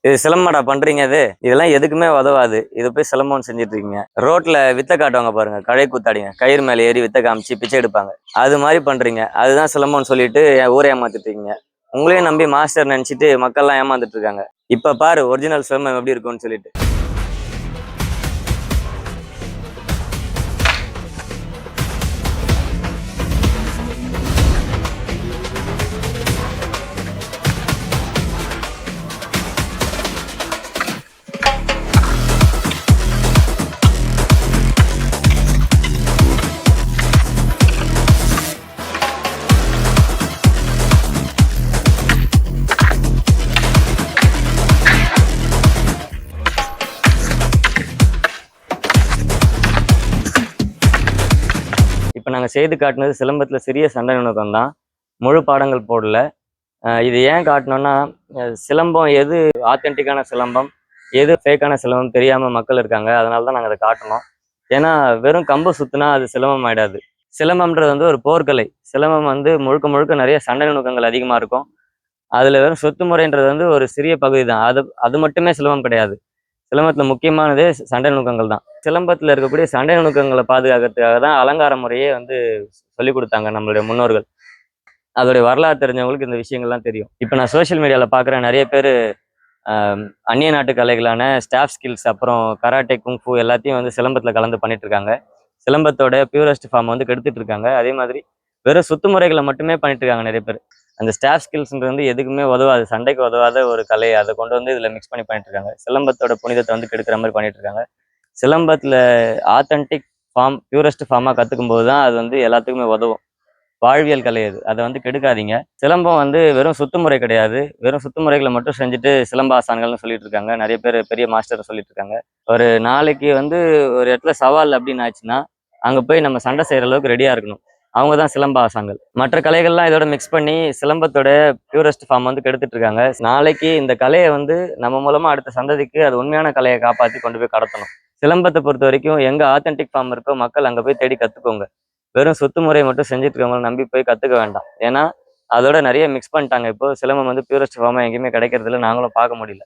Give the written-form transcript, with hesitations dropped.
இது சிலம்பாடா பண்றீங்க இது? இதெல்லாம் எதுக்குமே உதவாது. இது போய் சிலம்பம்னு செஞ்சுட்டு இருக்கீங்க. ரோட்ல வித்த காட்டுவாங்க பாருங்க, கழை கூத்தாடிங்க. கயிறு மேல ஏறி வித்த காமிச்சு பிச்சை எடுப்பாங்க. அது மாதிரி பண்றீங்க. அதுதான் சிலம்பம்னு சொல்லிட்டு என் ஊரை ஏமாத்திட்டு இருக்கீங்க. உங்களையும் நம்பி மாஸ்டர் நினைச்சிட்டு மக்கள்லாம் ஏமாந்துட்டு இருக்காங்க. இப்ப பாரு ஒரிஜினல் சிலம்பம் எப்படி இருக்கும்னு சொல்லிட்டு. இப்போ நாங்கள் செய்து காட்டினது சிலம்பத்தில் சிறிய சண்டை நுணுக்கம் தான். முழு பாடங்கள் போடல. இது ஏன் காட்டினோன்னா, சிலம்பம் எது ஆத்தென்டிக்கான சிலம்பம், எது ஃபேக்கான சிலம்பம் தெரியாமல் மக்கள் இருக்காங்க. அதனால தான் நாங்கள் அதை காட்டினோம். ஏன்னா வெறும் கம்பு சுற்றினா அது சிலம்பம் ஆகிடாது. சிலம்பம்ன்றது வந்து ஒரு போர்க்கலை. சிலம்பம் வந்து முழுக்க முழுக்க நிறைய சண்டை நுணுக்கங்கள் அதிகமாக இருக்கும். அதில் வெறும் சொத்து முறைன்றது வந்து ஒரு சிறிய பகுதி தான். அது மட்டுமே சிலம்பம் கிடையாது. சிலம்பத்தில் முக்கியமானதே சண்டை நுணுக்கங்கள் தான். சிலம்பத்தில் இருக்கக்கூடிய சண்டை நுணுக்கங்களை பாதுகாக்கிறதுக்காக தான் அலங்கார முறையே வந்து சொல்லிக் கொடுத்தாங்க நம்மளுடைய முன்னோர்கள். அதோடைய வரலாறு தெரிஞ்சவங்களுக்கு இந்த விஷயங்கள்லாம் தெரியும். இப்போ நான் சோஷியல் மீடியாவில் பார்க்குறேன், நிறைய பேர் அந்நிய நாட்டு கலைகளான ஸ்டாஃப் ஸ்கில்ஸ், அப்புறம் கராட்டே, குங்ஃபு எல்லாத்தையும் வந்து சிலம்பத்தில் கலந்து பண்ணிட்டு இருக்காங்க. சிலம்பத்தோட பியூரஸ்ட் ஃபார்ம் வந்து கெடுத்துட்டு இருக்காங்க. அதே மாதிரி வெறும் சுத்து முறைகளை மட்டுமே பண்ணிட்டு இருக்காங்க நிறைய பேர். அந்த ஸ்டாஃப் ஸ்கில்ஸ்ன்றது வந்து எதுக்குமே உதவாது, சண்டைக்கு உதவாத ஒரு கலை. அதை கொண்டு வந்து இதில் மிக்ஸ் பண்ணி பண்ணிட்டு இருக்காங்க. சிலம்பத்தோட புனிதத்தை வந்து கெடுக்கிற மாதிரி பண்ணிட்டு இருக்காங்க. சிலம்பத்தில் ஆத்தென்டிக் ஃபார்ம், பியூரஸ்ட் ஃபார்மாக கற்றுக்கும் போது தான் அது வந்து எல்லாத்துக்குமே உதவும். வாழ்வியல் கலை அது. அதை வந்து கெடுக்காதீங்க. சிலம்பம் வந்து வெறும் சுத்துமுறை கிடையாது. வெறும் சுத்துமுறைகளை மட்டும் செஞ்சுட்டு சிலம்பாசான்கள்னு சொல்லிட்டு இருக்காங்க. நிறைய பேர் பெரிய மாஸ்டர் சொல்லிட்டு இருக்காங்க. ஒரு நாளைக்கு வந்து ஒரு இடத்துல சவால் அப்படின்னு ஆச்சுன்னா, அங்கே போய் நம்ம சண்டை செய்கிற அளவுக்கு ரெடியாக இருக்கணும். அவங்க தான் சிலம்பாசான்கள். மற்ற கலைகள்லாம் இதோட மிக்ஸ் பண்ணி சிலம்பத்தோட பியூரஸ்ட் ஃபார்ம் வந்து கெடுத்துட்டு இருக்காங்க. நாளைக்கு இந்த கலையை வந்து நம்ம மூலமா அடுத்த சந்ததிக்கு அது உண்மையான கலையை காப்பாற்றி கொண்டு போய் கடத்தணும். சிலம்பத்தை பொறுத்த வரைக்கும் எங்க ஆத்தென்டிக் ஃபார்ம் இருக்கோ மக்கள் அங்கே போய் தேடி கற்றுக்கோங்க. வெறும் சொத்து முறையை மட்டும் செஞ்சுட்டு இருக்கவங்களை நம்பி போய் கற்றுக்க வேண்டாம். ஏன்னா அதோட நிறைய மிக்ஸ் பண்ணிட்டாங்க. இப்போ சிலம்பம் வந்து பியூரஸ்ட் ஃபார்மாக எங்கேயுமே கிடைக்கிறது இல்லை, நாங்களும் பார்க்க முடியல.